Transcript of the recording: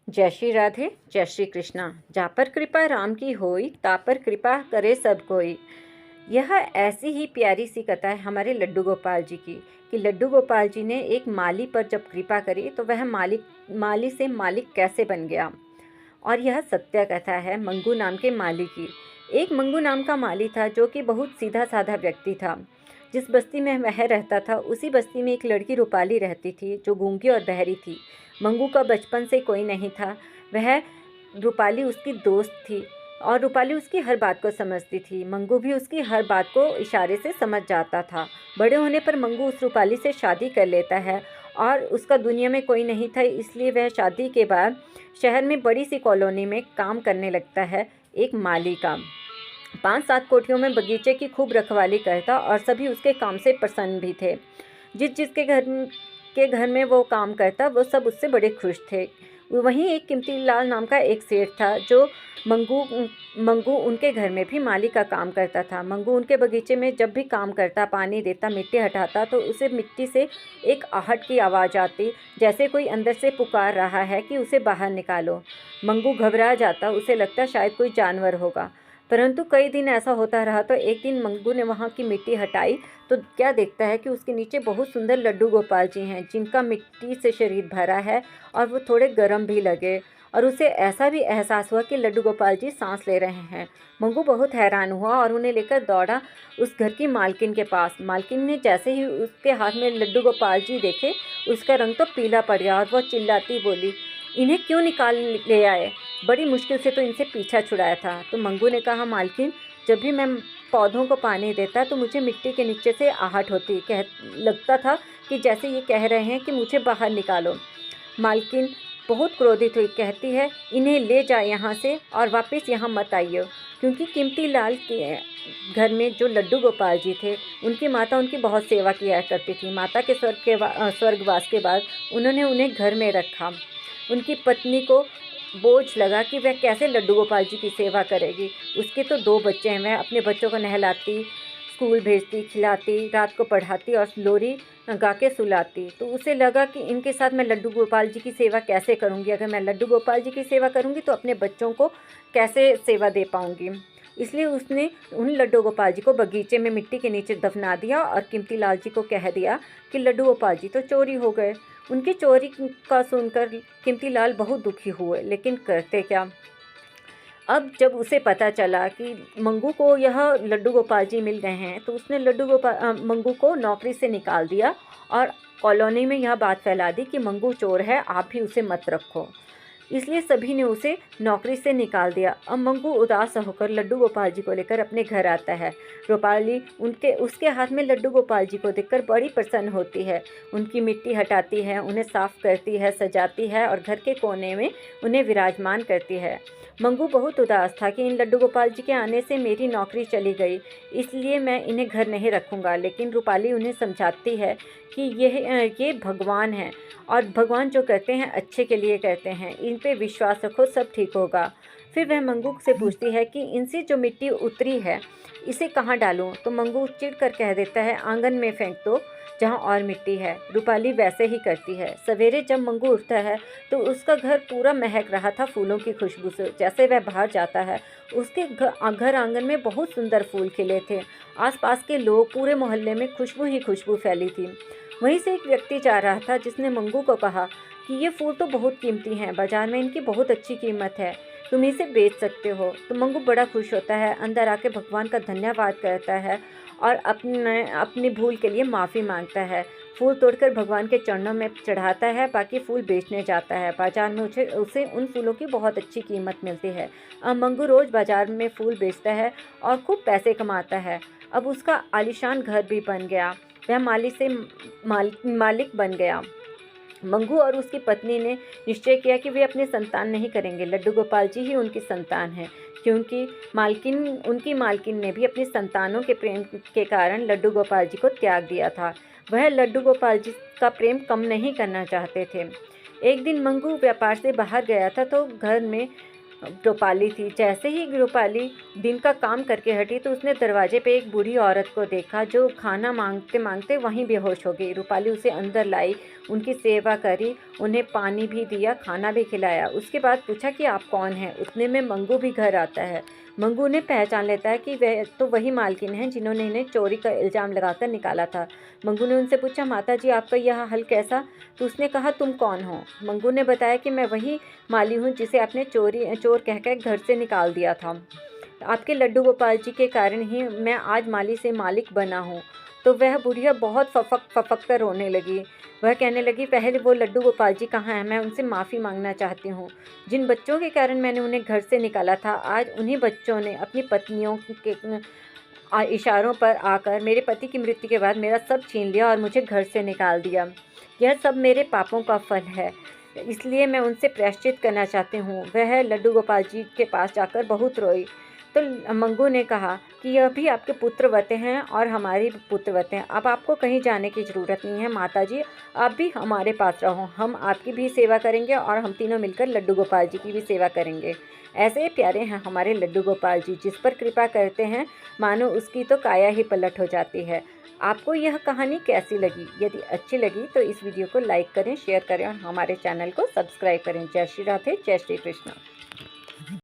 जय श्री राधे, जय श्री कृष्णा। जा पर कृपा राम की होई, ता पर कृपा करे सब कोई। यह ऐसी ही प्यारी सी कथा है हमारे लड्डू गोपाल जी की कि लड्डू गोपाल जी ने एक माली पर जब कृपा करी तो वह माली से मालिक कैसे बन गया। और यह सत्य कथा है मंगू नाम के माली की। एक मंगू नाम का माली था जो कि बहुत सीधा साधा व्यक्ति था। जिस बस्ती में वह रहता था उसी बस्ती में एक लड़की रूपाली रहती थी जो गूंगी और बहरी थी। मंगू का बचपन से कोई नहीं था। वह रूपाली उसकी दोस्त थी और रूपाली उसकी हर बात को समझती थी। मंगू भी उसकी हर बात को इशारे से समझ जाता था। बड़े होने पर मंगू उस रूपाली से शादी कर लेता है और उसका दुनिया में कोई नहीं था, इसलिए वह शादी के बाद शहर में बड़ी सी कॉलोनी में काम करने लगता है एक माली का। 5-7 कोठियों में बगीचे की खूब रखवाली करता और सभी उसके काम से प्रसन्न भी थे। जिसके घर में वो काम करता वो सब उससे बड़े खुश थे। वहीं एक कीमती लाल नाम का एक सेठ था जो मंगू उनके घर में भी माली का काम करता था। मंगू उनके बगीचे में जब भी काम करता, पानी देता, मिट्टी हटाता तो उसे मिट्टी से एक आहट की आवाज़ आती, जैसे कोई अंदर से पुकार रहा है कि उसे बाहर निकालो। मंगू घबरा जाता, उसे लगता शायद कोई जानवर होगा। परंतु कई दिन ऐसा होता रहा तो एक दिन मंगू ने वहाँ की मिट्टी हटाई तो क्या देखता है कि उसके नीचे बहुत सुंदर लड्डू गोपाल जी हैं जिनका मिट्टी से शरीर भरा है और वो थोड़े गर्म भी लगे। और उसे ऐसा भी एहसास हुआ कि लड्डू गोपाल जी सांस ले रहे हैं। मंगू बहुत हैरान हुआ और उन्हें लेकर दौड़ा उस घर की मालकिन के पास। मालकिन ने जैसे ही उसके हाथ में लड्डू गोपाल जी देखे, उसका रंग तो पीला पड़ गया और वह चिल्लाती बोली, इन्हें क्यों निकाल ले आए? बड़ी मुश्किल से तो इनसे पीछा छुड़ाया था। तो मंगू ने कहा, मालकिन, जब भी मैं पौधों को पानी देता तो मुझे मिट्टी के नीचे से आहट होती, लगता था कि जैसे ये कह रहे हैं कि मुझे बाहर निकालो। मालकिन बहुत क्रोधित हुई, कहती है, इन्हें ले जाए यहाँ से और वापस यहाँ मत आइए। क्योंकि कीमती लाल के घर में जो लड्डू गोपाल जी थे उनकी माता उनकी बहुत सेवा किया करती थी। माता के स्वर्गवास के बाद उन्होंने उन्हें घर में रखा। उनकी पत्नी को बोझ लगा कि वह कैसे लड्डू गोपाल जी की सेवा करेगी। उसके तो 2 बच्चे हैं, वह अपने बच्चों को नहलाती, स्कूल भेजती, खिलाती, रात को पढ़ाती और लोरी गा के सुलाती। तो उसे लगा कि इनके साथ मैं लड्डू गोपाल जी की सेवा कैसे करूँगी। अगर मैं लड्डू गोपाल जी की सेवा करूँगी तो अपने बच्चों को कैसे सेवा दे पाऊँगी। इसलिए उसने उन लड्डू गोपाल जी को बगीचे में मिट्टी के नीचे दफना दिया और कीमती लाल जी को कह दिया कि लड्डू गोपाल जी तो चोरी हो गए। उनकी चोरी का सुनकर कीमती लाल बहुत दुखी हुए, लेकिन करते क्या। अब जब उसे पता चला कि मंगू को यह लड्डू गोपाल जी मिल गए हैं तो उसने मंगू को नौकरी से निकाल दिया और कॉलोनी में यह बात फैला दी कि मंगू चोर है, आप भी उसे मत रखो। इसलिए सभी ने उसे नौकरी से निकाल दिया। अब मंगू उदास होकर लड्डू गोपाल जी को लेकर अपने घर आता है। रूपाली उसके हाथ में लड्डू गोपाल जी को देखकर बड़ी प्रसन्न होती है। उनकी मिट्टी हटाती है, उन्हें साफ करती है, सजाती है और घर के कोने में उन्हें विराजमान करती है। मंगू बहुत उदास था कि इन लड्डू गोपाल जी के आने से मेरी नौकरी चली गई, इसलिए मैं इन्हें घर नहीं रखूँगा। लेकिन रूपाली उन्हें समझाती है कि ये भगवान हैं और भगवान जो करते हैं अच्छे के लिए करते हैं, इन पे विश्वास रखो, सब ठीक होगा। फिर वह मंगू से पूछती है कि इनसे जो मिट्टी उतरी है इसे कहाँ डालूँ। तो मंगू चिढ़कर कह देता है, आंगन में फेंक दो जहाँ और मिट्टी है। रूपाली वैसे ही करती है। सवेरे जब मंगू उठता है तो उसका घर पूरा महक रहा था फूलों की खुशबू से। जैसे वह बाहर जाता है उसके घर आंगन में बहुत सुंदर फूल खिले थे। आसपास के लोग, पूरे मोहल्ले में खुशबू ही खुशबू फैली थी। वहीं से एक व्यक्ति जा रहा था जिसने मंगू को कहा कि ये फूल तो बहुत कीमती हैं, बाजार में इनकी बहुत अच्छी कीमत है, तुम इसे बेच सकते हो। तो मंगू बड़ा खुश होता है, अंदर आके भगवान का धन्यवाद करता है और अपनी भूल के लिए माफ़ी मांगता है। फूल तोड़कर भगवान के चरणों में चढ़ाता है, बाकी फूल बेचने जाता है। बाजार में उसे उन फूलों की बहुत अच्छी कीमत मिलती है। अब मंगू रोज़ बाजार में फूल बेचता है और खूब पैसे कमाता है। अब उसका आलीशान घर भी बन गया, वह मालिक बन गया। मंगू और उसकी पत्नी ने निश्चय किया कि वे अपने संतान नहीं करेंगे, लड्डू गोपाल जी ही उनकी संतान हैं। क्योंकि उनकी मालकिन ने भी अपनी संतानों के प्रेम के कारण लड्डू गोपाल जी को त्याग दिया था। वह लड्डू गोपाल जी का प्रेम कम नहीं करना चाहते थे। एक दिन मंगू व्यापार से बाहर गया था तो घर में रूपाली थी। जैसे ही रूपाली दिन का काम करके हटी तो उसने दरवाजे पे एक बूढ़ी औरत को देखा जो खाना मांगते मांगते वहीं बेहोश हो गई। रूपाली उसे अंदर लाई, उनकी सेवा करी, उन्हें पानी भी दिया, खाना भी खिलाया। उसके बाद पूछा कि आप कौन हैं? उतने में मंगू भी घर आता है। मंगू ने पहचान लेता है कि वह तो वही मालकिन हैं जिन्होंने इन्हें चोरी का इल्ज़ाम लगाकर निकाला था। मंगू ने उनसे पूछा, माता जी आपका यह हल कैसा? तो उसने कहा, तुम कौन हो? मंगू ने बताया कि मैं वही माली हूँ जिसे आपने चोर कहकर घर से निकाल दिया था। आपके लड्डू गोपाल जी के कारण ही मैं आज माली से मालिक बना हूँ। तो वह बुढ़िया बहुत फपक कर रोने लगी। वह कहने लगी, पहले वो लड्डू गोपाल जी कहाँ हैं? मैं उनसे माफ़ी मांगना चाहती हूँ। जिन बच्चों के कारण मैंने उन्हें घर से निकाला था, आज उन्हीं बच्चों ने अपनी पत्नियों के इशारों पर आकर मेरे पति की मृत्यु के बाद मेरा सब छीन लिया और मुझे घर से निकाल दिया। यह सब मेरे पापों का फल है, इसलिए मैं उनसे प्रायश्चित करना चाहती हूँ। वह लड्डू गोपाल जी के पास जाकर बहुत रोई। तो मंगू ने कहा कि यह भी आपके पुत्रवत हैं और हमारी भी पुत्रवत हैं। अब आपको कहीं जाने की ज़रूरत नहीं है माता जी, आप भी हमारे पास रहो। हम आपकी भी सेवा करेंगे और हम तीनों मिलकर लड्डू गोपाल जी की भी सेवा करेंगे। ऐसे प्यारे हैं हमारे लड्डू गोपाल जी, जिस पर कृपा करते हैं मानो उसकी तो काया ही पलट हो जाती है। आपको यह कहानी कैसी लगी? यदि अच्छी लगी तो इस वीडियो को लाइक करें, शेयर करें और हमारे चैनल को सब्सक्राइब करें। जय श्री राधे, जय श्री कृष्ण।